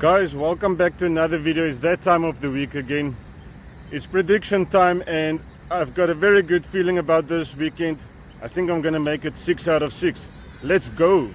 Guys, welcome back to another video. It's that time of the week again. It's prediction time and I've got a very good feeling about this weekend. I think I'm gonna make it 6 out of 6. Let's go.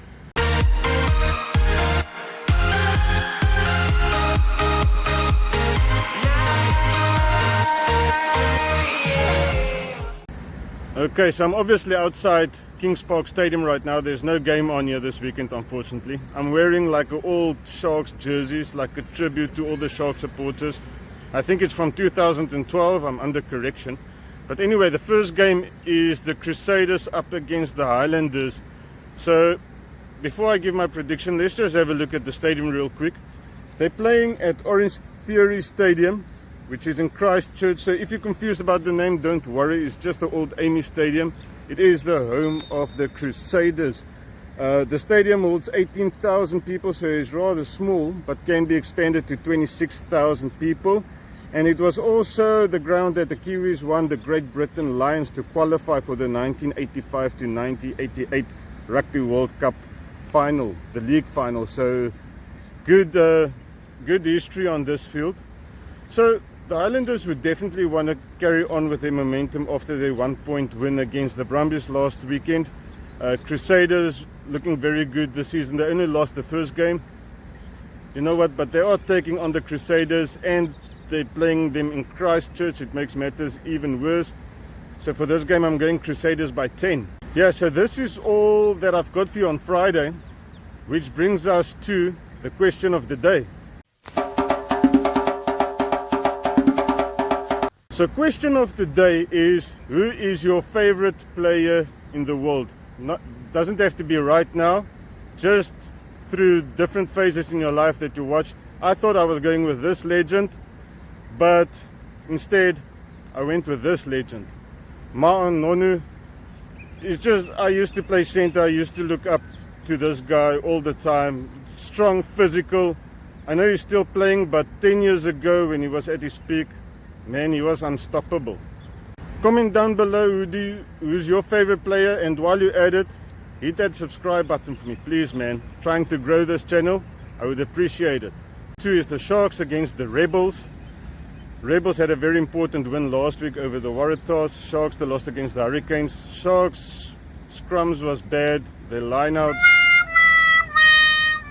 Okay, so I'm obviously outside Kings Park Stadium right now. There's no game on here this weekend, unfortunately. I'm wearing like an old Sharks jerseys, like a tribute to all the Sharks supporters. I think it's from 2012, I'm under correction. But anyway, the first game is the Crusaders up against the Highlanders. So before I give my prediction, let's just have a look at the stadium real quick. They're playing at Orange Theory Stadium, which is in Christchurch. So if you're confused about the name, don't worry, it's just the old Amy Stadium. It is the home of the Crusaders. The stadium holds 18,000 people, so it's rather small, but can be expanded to 26,000 people. And it was also the ground that the Kiwis won the Great Britain Lions to qualify for the 1985 to 1988 Rugby World Cup final, the league final. So good history on this field. So the Highlanders would definitely want to carry on with their momentum after their 1-point win against the Brumbies last weekend. Crusaders looking very good this season. They only lost the first game. You know what, but they are taking on the Crusaders and they're playing them in Christchurch. It makes matters even worse. So for this game I'm going Crusaders by 10. Yeah, so this is all that I've got for you on Friday, which brings us to the question of the day. So question of the day is, who is your favorite player in the world? Doesn't have to be right now, just through different phases in your life that you watched. I thought I was going with this legend, but instead I went with this legend. Ma'an Nonu. It's just, I used to play center, I used to look up to this guy all the time. Strong, physical. I know he's still playing, but 10 years ago when he was at his peak, man, he was unstoppable. Comment down below who's your favorite player, and while you're at it, hit that subscribe button for me, please, man. Trying to grow this channel, I would appreciate it. 2 is the Sharks against the Rebels. Rebels had a very important win last week over the Waratahs. Sharks, they lost against the Hurricanes. Sharks scrums was bad, their lineouts,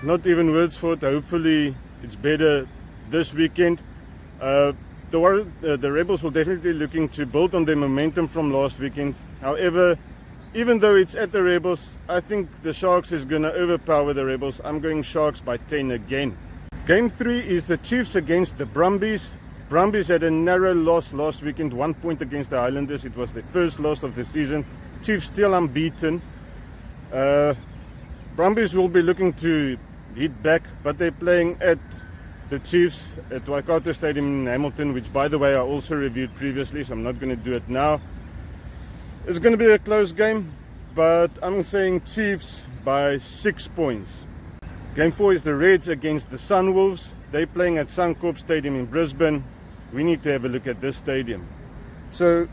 not even words for it. Hopefully it's better this weekend. The Rebels will definitely looking to build on their momentum from last weekend. However, even though it's at the Rebels, I think the Sharks is going to overpower the Rebels. I'm going Sharks by 10 again. Game 3 is the Chiefs against the Brumbies. Brumbies had a narrow loss last weekend, 1 point against the Highlanders. It was their first loss of the season. Chiefs still unbeaten. Brumbies will be looking to hit back, but they're playing at the Chiefs at Waikato Stadium in Hamilton, which by the way I also reviewed previously, so I'm not going to do it now. It's going to be a close game, but I'm saying Chiefs by 6 points. Game 4 is the Reds against the Sunwolves. They're playing at Suncorp Stadium in Brisbane. We need to have a look at this stadium. So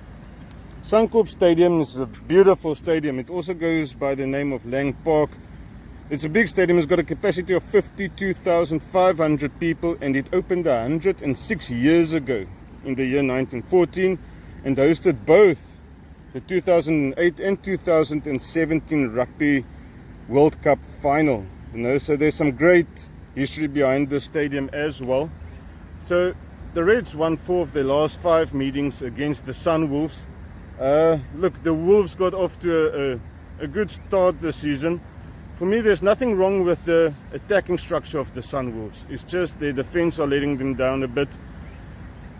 Suncorp Stadium is a beautiful stadium. It also goes by the name of Lang Park. It's a big stadium. It's got a capacity of 52,500 people, and it opened 106 years ago in the year 1914 and hosted both the 2008 and 2017 Rugby World Cup final. You know, so there's some great history behind the stadium as well. So the Reds won 4 of their last 5 meetings against the Sunwolves. Look, the Wolves got off to a good start this season. For me, there's nothing wrong with the attacking structure of the Sunwolves. It's just their defense are letting them down a bit.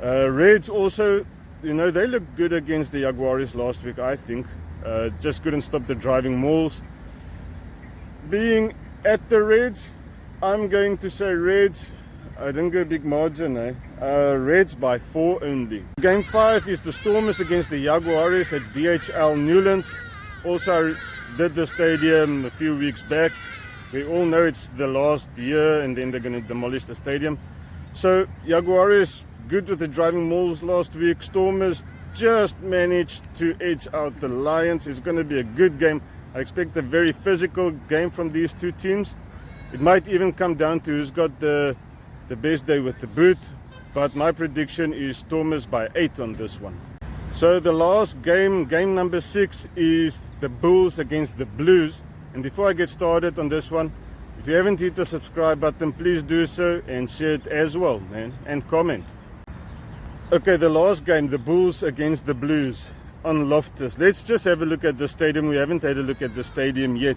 Reds also, you know, they looked good against the Jaguars last week, I think. Just couldn't stop the driving mauls. Being at the Reds, I'm going to say Reds. I didn't go big margin, Reds by 4 only. Game 5 is the Stormers against the Jaguars at DHL Newlands. Also did the stadium a few weeks back. We all know it's the last year and then they're going to demolish the stadium. So Jaguars good with the driving mauls last week. Stormers just managed to edge out the Lions. It's going to be a good game. I expect a very physical game from these two teams. It might even come down to who's got the the best day with the boot, but my prediction is Stormers by 8 on this one. So the last game, game number 6, is the Bulls against the Blues. And before I get started on this one, if you haven't hit the subscribe button, please do so and share it as well, man, and comment. Okay, the last game, the Bulls against the Blues on Loftus. Let's just have a look at the stadium. We haven't had a look at the stadium yet.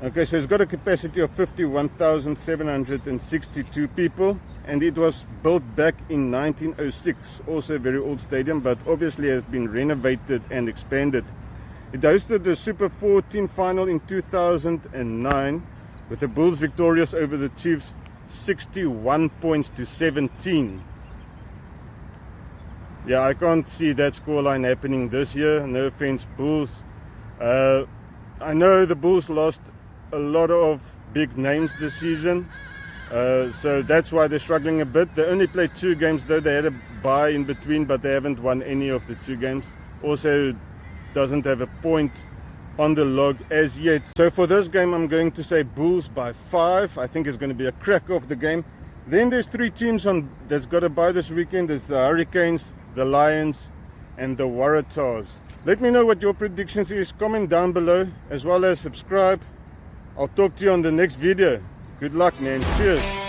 Okay, so it's got a capacity of 51,762 people, and it was built back in 1906. Also a very old stadium, but obviously has been renovated and expanded. It hosted the Super 14 final in 2009, with the Bulls victorious over the Chiefs 61 points to 17. Yeah, I can't see that scoreline happening this year. No offense, Bulls. I know the Bulls lost a lot of big names this season, so that's why they're struggling a bit. They only played 2 games though. They had a bye in between, but they haven't won any of the 2 games. Also doesn't have a point on the log as yet. So for this game, I'm going to say Bulls by 5. I think it's going to be a cracker of the game. Then there's 3 teams that's got a bye this weekend. There's the Hurricanes, the Lions, and the Waratahs. Let me know what your predictions is. Comment down below, as well as subscribe. I'll talk to you on the next video. Good luck, man. Cheers.